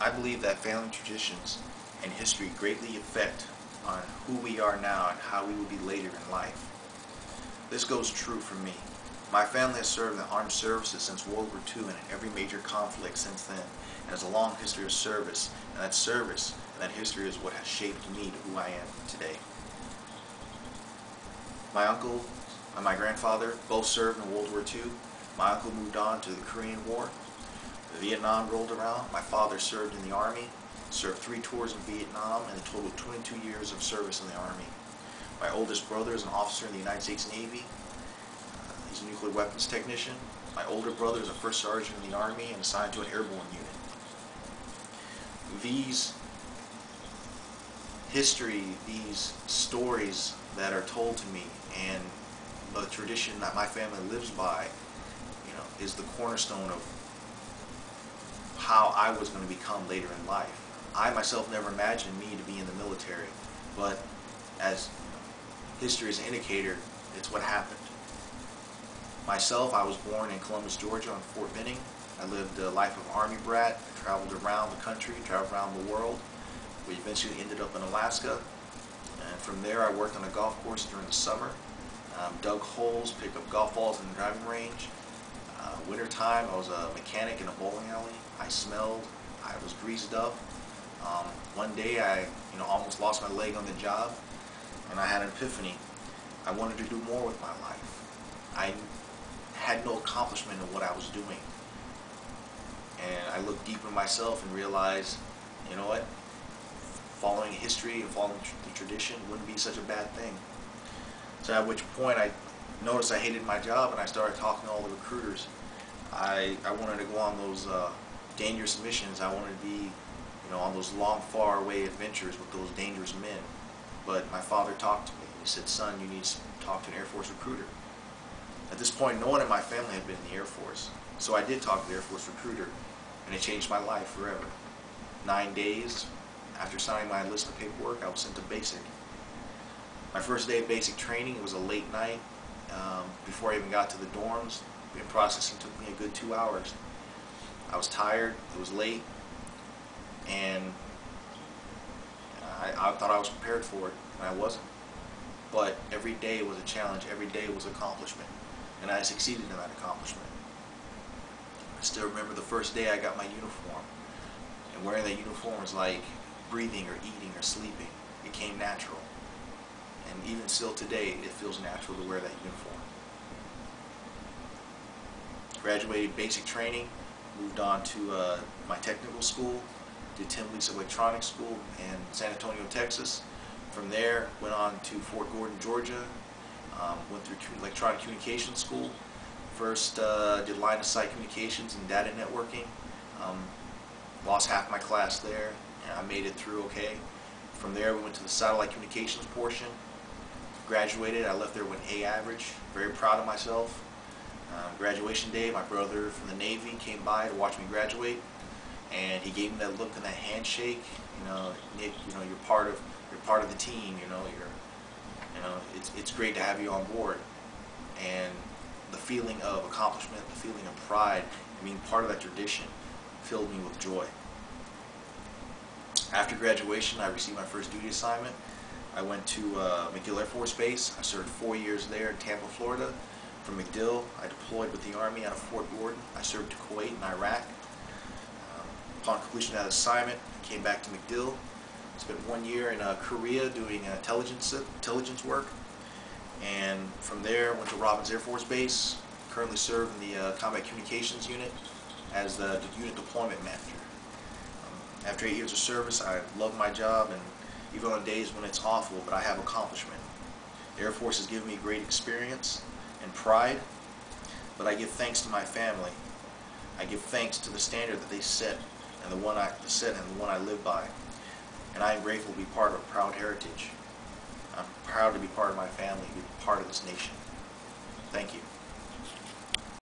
I believe that family traditions and history greatly affect on who we are now and how we will be later in life. This goes true for me. My family has served in the armed services since World War II and in every major conflict since then, and has a long history of service, and that service and that history is what has shaped me to who I am today. My uncle and my grandfather both served in World War II. My uncle moved on to the Korean War. Vietnam rolled around. My father served in the Army, served 3 tours in Vietnam, and a total of 22 years of service in the Army. My oldest brother is an officer in the United States Navy. He's a nuclear weapons technician. My older brother is a first sergeant in the Army and assigned to an airborne unit. These these stories that are told to me, and the tradition that my family lives by, is the cornerstone of how I was going to become later in life. I myself never imagined me to be in the military, but as history is an indicator, it's what happened. Myself, I was born in Columbus, Georgia on Fort Benning. I lived a life of Army brat, traveled around the country, traveled around the world. We eventually ended up in Alaska, and from there I worked on a golf course during the summer, dug holes, picked up golf balls in the driving range. Winter time, I was a mechanic in a bowling alley. I smelled, I was greased up. One day I almost lost my leg on the job, and I had an epiphany. I wanted to do more with my life. I had no accomplishment in what I was doing. And I looked deep in myself and realized, you know what, following history and following the tradition wouldn't be such a bad thing. So at which point I noticed I hated my job, and I started talking to all the recruiters. I wanted to go on those dangerous missions. I wanted to be on those long, far away adventures with those dangerous men. But my father talked to me. He said, "Son, you need to talk to an Air Force recruiter." At this point, no one in my family had been in the Air Force. So I did talk to the Air Force recruiter, and it changed my life forever. 9 days after signing my enlistment paperwork, I was sent to basic. My first day of basic training, it was a late night. Before I even got to the dorms, the processing took me a good 2 hours. I was tired, it was late, and I thought I was prepared for it, and I wasn't. But every day was a challenge, every day was an accomplishment, and I succeeded in that accomplishment. I still remember the first day I got my uniform, and wearing that uniform was like breathing or eating or sleeping. It came natural, and even still today, it feels natural to wear that uniform. Graduated basic training, moved on to my technical school, did 10 weeks of electronics school in San Antonio, Texas. From there, went on to Fort Gordon, Georgia, went through electronic communications school. First did line of sight communications and data networking. Lost half my class there, and I made it through okay. From there, we went to the satellite communications portion. Graduated, I left there with an A average, very proud of myself. Graduation day, my brother from the Navy came by to watch me graduate, and he gave me that look and that handshake. Nick, you're part of the team. It's great to have you on board. And the feeling of accomplishment, the feeling of pride, and being part of that tradition filled me with joy. After graduation, I received my first duty assignment. I went to MacDill Air Force Base. I served 4 years there in Tampa, Florida. From MacDill, I deployed with the Army out of Fort Gordon. I served to Kuwait and Iraq. Upon completion of that assignment, I came back to MacDill. Spent 1 year in Korea doing intelligence work. And from there, went to Robins Air Force Base. Currently serve in the Combat Communications Unit as the Unit Deployment Manager. After 8 years of service, I love my job, and even on days when it's awful, but I have accomplishment. The Air Force has given me great experience and pride, but I give thanks to my family. I give thanks to the standard that they set, and the one I live by. And I am grateful to be part of a proud heritage. I'm proud to be part of my family, to be part of this nation. Thank you.